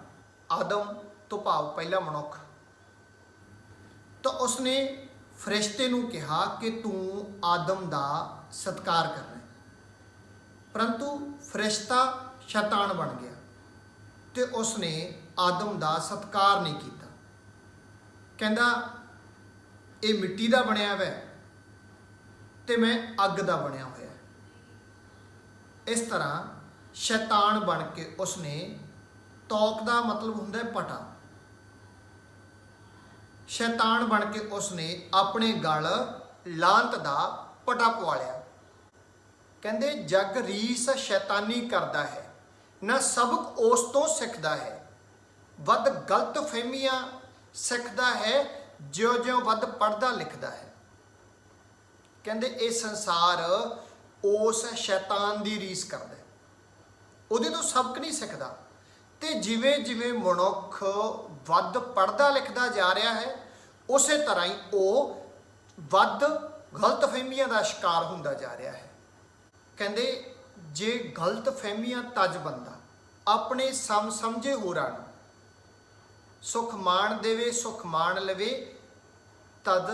ਆਦਮ ਤੋਂ ਭਾਵ ਪਹਿਲਾ ਮਨੁੱਖ, ਤਾਂ ਉਸਨੇ ਫਰਿਸ਼ਤੇ ਨੂੰ ਕਿਹਾ ਕਿ ਤੂੰ ਆਦਮ ਦਾ ਸਤਿਕਾਰ ਕਰਨਾ ਹੈ, ਪਰੰਤੂ ਫਰਿਸ਼ਤਾ ਸ਼ੈਤਾਨ ਬਣ ਗਿਆ ਤੇ ਉਸਨੇ ਆਦਮ ਦਾ ਸਤਿਕਾਰ ਨਹੀਂ ਕੀਤਾ। ਕਹਿੰਦਾ ਇਹ ਮਿੱਟੀ ਦਾ ਬਣਿਆ ਹੋਇਆ ਤੇ ਮੈਂ ਅੱਗ ਦਾ ਬਣਿਆ ਹੋਇਆ। ਇਸ ਤਰ੍ਹਾਂ ਸ਼ੈਤਾਨ ਬਣ ਕੇ ਉਸਨੇ, ਤੌਕ ਦਾ ਮਤਲਬ ਹੁੰਦਾ ਹੈ ਪਟਾ, ਸ਼ੈਤਾਨ ਬਣ ਕੇ ਉਸਨੇ ਆਪਣੇ ਗਲ ਲਾਂਤ ਦਾ ਪਟਾ ਪਵਾ ਲਿਆ। ਕਹਿੰਦੇ ਜਗ ਰੀਸ ਸ਼ੈਤਾਨੀ ਕਰਦਾ ਹੈ, ਨਾ ਸਬਕ ਉਸ ਤੋਂ ਸਿੱਖਦਾ ਹੈ, ਵੱਧ ਗਲਤ ਫਹਿਮੀਆਂ ਸਿੱਖਦਾ ਹੈ, ਜਿਉਂ-ਜਿਉਂ ਵੱਧ ਪੜ੍ਹਦਾ ਲਿਖਦਾ ਹੈ। ਕਹਿੰਦੇ ਇਹ ਸੰਸਾਰ ਉਸ ਸ਼ੈਤਾਨ ਦੀ ਰੀਸ ਕਰਦਾ ਹੈ, ਉਹਦੇ ਤੋਂ ਸਬਕ ਨਹੀਂ ਸਿੱਖਦਾ, ਤੇ ਜਿਵੇਂ ਜਿਵੇਂ ਮਨੁੱਖ ਵੱਧ ਪੜ੍ਹਦਾ ਲਿਖਦਾ ਜਾ ਰਿਹਾ ਹੈ, ਉਸੇ ਤਰ੍ਹਾਂ ਹੀ ਉਹ ਵੱਧ ਗਲਤ ਫਹਿਮੀਆਂ ਦਾ ਸ਼ਿਕਾਰ ਹੁੰਦਾ ਜਾ ਰਿਹਾ ਹੈ। ਕਹਿੰਦੇ ਜੇ ਗਲਤ ਫਹਿਮੀਆਂ ਤਜ ਬੰਦਾ ਆਪਣੇ ਸਮਝੇ ਹੋਰਾਂ ਨੂੰ ਸੁਖ ਮਾਣ ਦੇਵੇ, ਸੁਖ ਮਾਣ ਲਵੇ, ਤਦ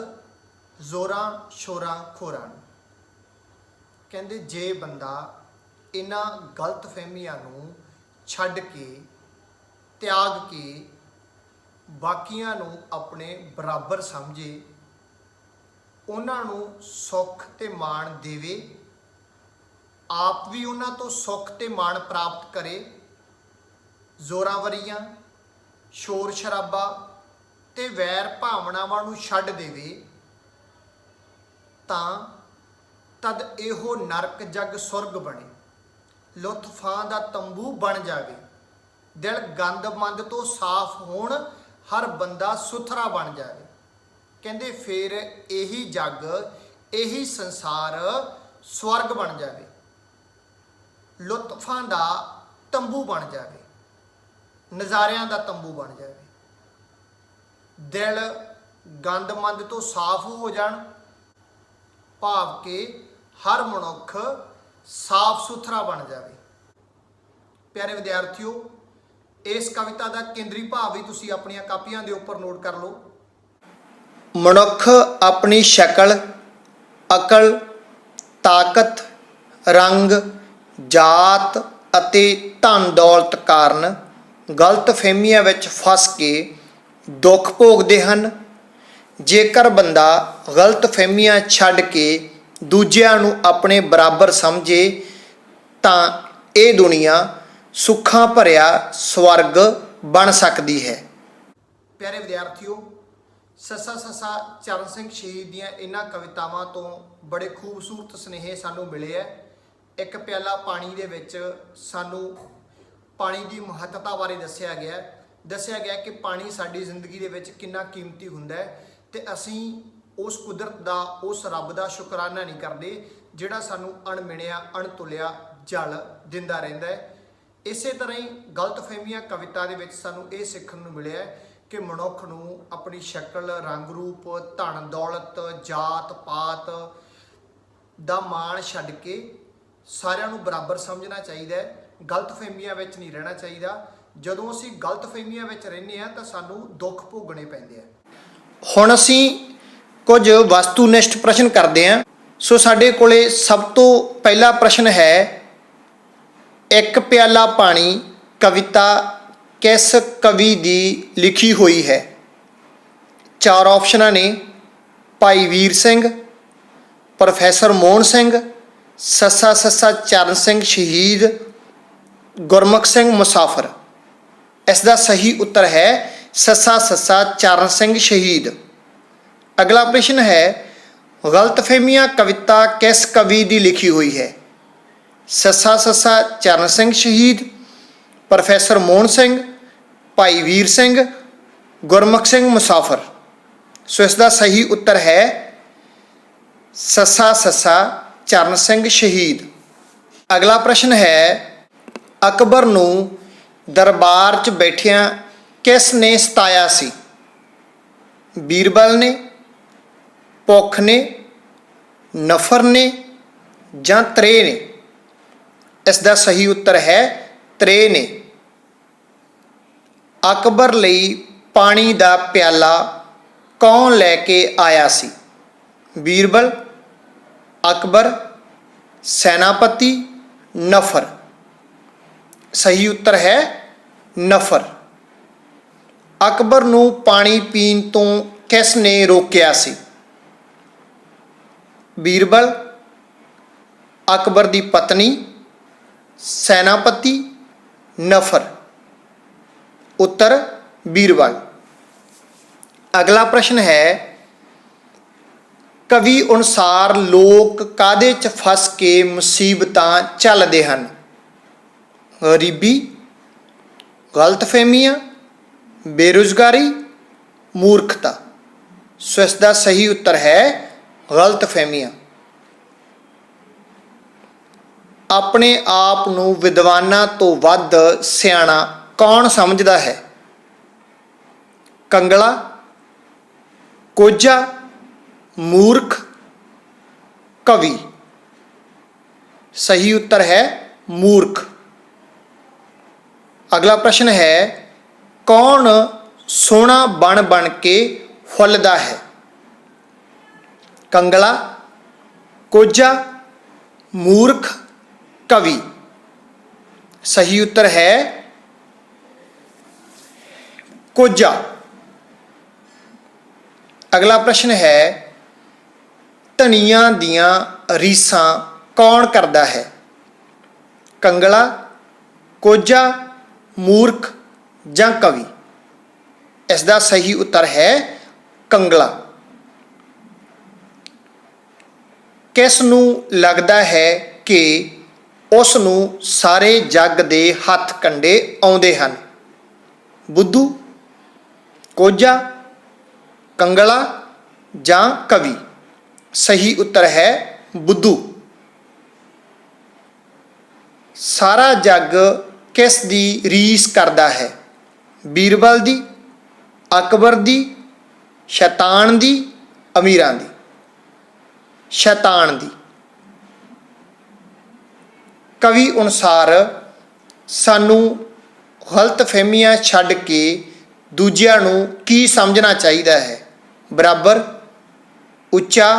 ਜ਼ੋਰਾਂ ਸ਼ੋਰਾਂ ਖੋਰਾਂ ਨੂੰ। ਕਹਿੰਦੇ ਜੇ ਬੰਦਾ ਇਹਨਾਂ ਗਲਤ ਫਹਿਮੀਆਂ ਨੂੰ ਛੱਡ ਕੇ, ਤਿਆਗ ਕੇ ਬਾਕੀਆਂ ਨੂੰ ਆਪਣੇ ਬਰਾਬਰ ਸਮਝੇ, ਉਹਨਾਂ ਨੂੰ ਸੁੱਖ ਤੇ ਮਾਣ ਦੇਵੇ, ਆਪ ਵੀ ਉਹਨਾਂ ਤੋਂ ਸੁੱਖ ਤੇ ਮਾਣ ਪ੍ਰਾਪਤ ਕਰੇ, ਜ਼ੋਰਾਵਰੀਆਂ, ਸ਼ੋਰ ਸ਼ਰਾਬਾ ਤੇ ਵੈਰ ਭਾਵਨਾਵਾਂ ਨੂੰ ਛੱਡ ਦੇਵੇ, ਤਾਂ ਤਦ ਇਹੋ ਨਰਕ ਜਗ ਸੁਰਗ ਬਣੇ, ਲੁਤਫਾਂ ਦਾ ਤੰਬੂ ਬਣ ਜਾਵੇ, ਦਿਲ ਗੰਦ ਮੰਦ ਤੋਂ ਸਾਫ਼ ਹੋਣ, ਹਰ ਬੰਦਾ ਸੁਥਰਾ ਬਣ ਜਾਵੇ। ਕਹਿੰਦੇ ਫਿਰ ਇਹੀ ਜਗ, ਇਹੀ ਸੰਸਾਰ ਸਵਰਗ ਬਣ ਜਾਵੇ, ਲੁਤਫਾਂ ਦਾ ਤੰਬੂ ਬਣ ਜਾਵੇ, ਨਜ਼ਾਰਿਆਂ ਦਾ ਤੰਬੂ ਬਣ ਜਾਵੇ, ਦਿਲ ਗੰਦਮੰਦ ਤੋਂ ਸਾਫ਼ ਹੋ ਜਾਣ, ਭਾਵ ਕਿ ਹਰ ਮਨੁੱਖ ਸਾਫ਼ ਸੁਥਰਾ ਬਣ ਜਾਵੇ। ਪਿਆਰੇ ਵਿਦਿਆਰਥੀਓ, ਇਸ ਕਵਿਤਾ ਦਾ ਕੇਂਦਰੀ ਭਾਵ ਵੀ ਤੁਸੀਂ ਆਪਣੀਆਂ ਕਾਪੀਆਂ ਦੇ ਉੱਪਰ ਨੋਟ ਕਰ ਲਓ। ਮਨੁੱਖ ਆਪਣੀ ਸ਼ਕਲ, ਅਕਲ, ਤਾਕਤ, ਰੰਗ, ਜਾਤ ਅਤੇ ਧਨ ਦੌਲਤ ਕਾਰਨ ਗਲਤ ਫਹਿਮੀਆਂ ਵਿੱਚ ਫਸ ਕੇ ਦੁੱਖ ਭੋਗਦੇ ਹਨ। ਜੇਕਰ ਬੰਦਾ ਗਲਤ ਫਹਿਮੀਆਂ ਛੱਡ ਕੇ ਦੂਜਿਆਂ ਨੂੰ ਆਪਣੇ ਬਰਾਬਰ ਸਮਝੇ, ਤਾਂ ਇਹ ਦੁਨੀਆ ਸੁੱਖਾਂ ਭਰਿਆ ਸਵਰਗ ਬਣ ਸਕਦੀ ਹੈ। ਪਿਆਰੇ ਵਿਦਿਆਰਥੀਓ, ਸੱਸਾ ਸੱਸਾ ਚਰਨ ਸਿੰਘ ਸ਼ਹੀਦ ਦੀਆਂ ਇਹਨਾਂ ਕਵਿਤਾਵਾਂ ਤੋਂ ਬੜੇ ਖੂਬਸੂਰਤ ਸੁਨੇਹੇ ਸਾਨੂੰ ਮਿਲੇ ਹੈ। ਇੱਕ ਪਿਆਲਾ ਪਾਣੀ ਦੇ ਵਿੱਚ ਸਾਨੂੰ ਪਾਣੀ ਦੀ ਮਹੱਤਤਾ ਬਾਰੇ ਦੱਸਿਆ ਗਿਆ ਕਿ ਪਾਣੀ ਸਾਡੀ ਜ਼ਿੰਦਗੀ ਦੇ ਵਿੱਚ ਕਿੰਨਾ ਕੀਮਤੀ ਹੁੰਦਾ ਹੈ ਤੇ ਅਸੀਂ ਉਸ ਕੁਦਰਤ ਦਾ, ਉਸ ਰੱਬ ਦਾ ਸ਼ੁਕਰਾਨਾ ਨਹੀਂ ਕਰਦੇ ਜਿਹੜਾ ਸਾਨੂੰ ਅਣਮਿਣਿਆ ਅਣਤੁਲਿਆ ਜਲ ਦਿੰਦਾ ਰਹਿੰਦਾ ਹੈ। ਇਸੇ ਤਰ੍ਹਾਂ ਹੀ ਗਲਤਫਹਿਮੀਆਂ ਕਵਿਤਾ ਦੇ ਵਿੱਚ ਸਾਨੂੰ ਇਹ ਸਿੱਖਣ ਨੂੰ ਮਿਲਿਆ ਕਿ ਮਨੁੱਖ ਨੂੰ ਆਪਣੀ ਸ਼ਕਲ, ਰੰਗ ਰੂਪ, ਧਨ ਦੌਲਤ, ਜਾਤ ਪਾਤ ਦਾ ਮਾਣ ਛੱਡ ਕੇ ਸਾਰਿਆਂ ਨੂੰ ਬਰਾਬਰ ਸਮਝਣਾ ਚਾਹੀਦਾ ਹੈ। ਗਲਤਫਹਿਮੀਆਂ ਵਿੱਚ ਨਹੀਂ ਰਹਿਣਾ ਚਾਹੀਦਾ। ਜਦੋਂ ਅਸੀਂ ਗਲਤਫਹਿਮੀਆਂ ਵਿੱਚ ਰਹਿੰਦੇ ਹਾਂ ਤਾਂ ਸਾਨੂੰ ਦੁੱਖ ਭੋਗਣੇ ਪੈਂਦੇ ਆ। ਹੁਣ ਅਸੀਂ ਕੁਝ ਵਸਤੂਨਿਸ਼ਟ ਪ੍ਰਸ਼ਨ ਕਰਦੇ ਹਾਂ। ਸੋ ਸਾਡੇ ਕੋਲੇ ਸਭ ਤੋਂ ਪਹਿਲਾ ਪ੍ਰਸ਼ਨ ਹੈ, ਇੱਕ ਪਿਆਲਾ ਪਾਣੀ ਕਵਿਤਾ ਕਿਸ ਕਵੀ ਦੀ ਲਿਖੀ ਹੋਈ ਹੈ? 4 ਆਪਸ਼ਨਾਂ ਨੇ, ਭਾਈ ਵੀਰ ਸਿੰਘ, ਪ੍ਰੋਫੈਸਰ ਮੋਹਨ ਸਿੰਘ, ਸੱਸਾ ਸੱਸਾ ਚਰਨ ਸਿੰਘ ਸ਼ਹੀਦ, ਗੁਰਮੁਖ ਸਿੰਘ ਮੁਸਾਫਰ। ਇਸ ਦਾ ਸਹੀ ਉੱਤਰ ਹੈ ਸੱਸਾ ਸੱਸਾ ਚਰਨ ਸਿੰਘ ਸ਼ਹੀਦ। ਅਗਲਾ ਪ੍ਰਸ਼ਨ ਹੈ, ਗਲਤਫਹਿਮੀਆਂ ਕਵਿਤਾ ਕਿਸ ਕਵੀ ਦੀ ਲਿਖੀ ਹੋਈ ਹੈ? ਸੱਸਾ ਸੱਸਾ ਚਰਨ ਸਿੰਘ ਸ਼ਹੀਦ, ਪ੍ਰੋਫੈਸਰ ਮੋਹਨ ਸਿੰਘ, ਭਾਈ ਵੀਰ ਸਿੰਘ, ਗੁਰਮੁਖ ਸਿੰਘ ਮੁਸਾਫਰ। ਸੋ ਇਸ ਦਾ ਸਹੀ ਉੱਤਰ ਹੈ ਸੱਸਾ ਸੱਸਾ ਚਰਨ ਸਿੰਘ ਸ਼ਹੀਦ। ਅਗਲਾ ਪ੍ਰਸ਼ਨ ਹੈ, ਅਕਬਰ ਨੂੰ ਦਰਬਾਰ 'ਚ ਬੈਠਿਆਂ ਕਿਸ ਨੇ ਸਤਾਇਆ ਸੀ? ਬੀਰਬਲ ਨੇ, ਭੁੱਖ ਨੇ, ਨਫਰ ਨੇ ਜਾਂ ਤ੍ਰੇਹ ਨੇ? ਇਸ ਦਾ ਸਹੀ ਉੱਤਰ ਹੈ ਤ੍ਰੇਹ ਨੇ। ਅਕਬਰ ਲਈ ਪਾਣੀ ਦਾ ਪਿਆਲਾ ਕੌਣ ਲੈ ਕੇ ਆਇਆ ਸੀ? ਬੀਰਬਲ, ਅਕਬਰ, ਸੈਨਾਪਤੀ, ਨਫਰ। ਸਹੀ ਉੱਤਰ ਹੈ ਨਫਰ। ਅਕਬਰ ਨੂੰ ਪਾਣੀ ਪੀਣ ਤੋਂ ਕਿਸ ਨੇ ਰੋਕਿਆ ਸੀ? ਬੀਰਬਲ, ਅਕਬਰ ਦੀ ਪਤਨੀ, ਸੈਨਾਪਤੀ, ਨਫਰ। ਉੱਤਰ ਬੀਰਬਲ। ਅਗਲਾ ਪ੍ਰਸ਼ਨ ਹੈ, ਕਵੀ ਅਨੁਸਾਰ ਲੋਕ ਕਾਹਦੇ 'ਚ ਫਸ ਕੇ ਮੁਸੀਬਤਾਂ ਝੱਲਦੇ ਹਨ? ਗਰੀਬੀ, ਗਲਤਫਹਿਮੀਆਂ, ਬੇਰੁਜ਼ਗਾਰੀ, ਮੂਰਖਤਾ। ਸੋ ਇਸ ਦਾ ਸਹੀ ਉੱਤਰ ਹੈ ਗਲਤਫਹਿਮੀਆਂ। ਆਪਣੇ ਆਪ ਨੂੰ ਵਿਦਵਾਨਾਂ ਤੋਂ ਵੱਧ ਸਿਆਣਾ ਕੌਣ ਸਮਝਦਾ ਹੈ? ਕੰਗਲਾ, ਕੋਝਾ, ਮੂਰਖ, ਕਵੀ। ਸਹੀ ਉੱਤਰ ਹੈ ਮੂਰਖ। ਅਗਲਾ ਪ੍ਰਸ਼ਨ ਹੈ, ਕੌਣ ਸੋਹਣਾ ਬਣ ਬਣ ਕੇ ਫੁੱਲਦਾ ਹੈ? ਕੰਗਲਾ, ਕੋਝਾ, ਮੂਰਖ, ਕਵੀ। ਸਹੀ ਉੱਤਰ ਹੈ ਕੋਝਾ। ਅਗਲਾ ਪ੍ਰਸ਼ਨ ਹੈ, ਧਨੀਆਂ ਦੀਆਂ ਰੀਸਾਂ ਕੌਣ ਕਰਦਾ ਹੈ? ਕੰਗਲਾ, ਕੋਝਾ, ਮੂਰਖ ਜਾਂ ਕਵੀ। ਇਸ ਦਾ ਸਹੀ ਉੱਤਰ ਹੈ ਕੰਗਲਾ। ਕਿਸ ਨੂੰ ਲੱਗਦਾ ਹੈ ਕਿ ਉਸ ਨੂੰ ਸਾਰੇ ਜੱਗ ਦੇ ਹੱਥ ਕੰਡੇ ਆਉਂਦੇ ਹਨ? ਬੁੱਧੂ, ਕੋਝਾ, ਕੰਗਲਾ ਜਾਂ ਕਵੀ। ਸਹੀ ਉੱਤਰ ਹੈ ਬੁੱਧੂ। ਸਾਰਾ ਜੱਗ ਕਿਸ ਦੀ ਰੀਸ ਕਰਦਾ ਹੈ? ਬੀਰਬਲ ਦੀ, ਅਕਬਰ ਦੀ, ਸ਼ੈਤਾਨ ਦੀ, ਅਮੀਰਾਂ ਦੀ। ਸ਼ੈਤਾਨ ਦੀ। ਕਵੀ ਅਨੁਸਾਰ ਸਾਨੂੰ ਗਲਤਫਹਿਮੀਆਂ ਛੱਡ ਕੇ ਦੂਜਿਆਂ ਨੂੰ ਕੀ ਸਮਝਣਾ ਚਾਹੀਦਾ ਹੈ? ਬਰਾਬਰ, ਉੱਚਾ,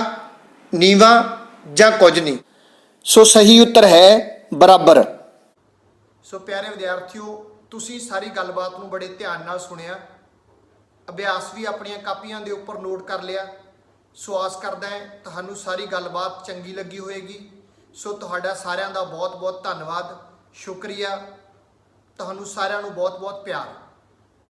ਨੀਵਾਂ ਜਾਂ ਕੁਝ ਨਹੀਂ। ਸੋ ਸਹੀ ਉੱਤਰ ਹੈ ਬਰਾਬਰ। ਸੋ ਪਿਆਰੇ ਵਿਦਿਆਰਥੀਓ, ਤੁਸੀਂ ਸਾਰੀ ਗੱਲਬਾਤ ਨੂੰ ਬੜੇ ਧਿਆਨ ਨਾਲ ਸੁਣਿਆ, ਅਭਿਆਸ ਵੀ ਆਪਣੀਆਂ ਕਾਪੀਆਂ ਦੇ ਉੱਪਰ ਨੋਟ ਕਰ ਲਿਆ। ਸੋ ਆਸ ਕਰਦਾ ਹੈ ਤੁਹਾਨੂੰ ਸਾਰੀ ਗੱਲਬਾਤ ਚੰਗੀ ਲੱਗੀ ਹੋਵੇਗੀ। ਸੋ ਤੁਹਾਡਾ ਸਾਰਿਆਂ ਦਾ ਬਹੁਤ ਬਹੁਤ ਧੰਨਵਾਦ, ਸ਼ੁਕਰੀਆ। ਤੁਹਾਨੂੰ ਸਾਰਿਆਂ ਨੂੰ ਬਹੁਤ ਬਹੁਤ ਪਿਆਰ।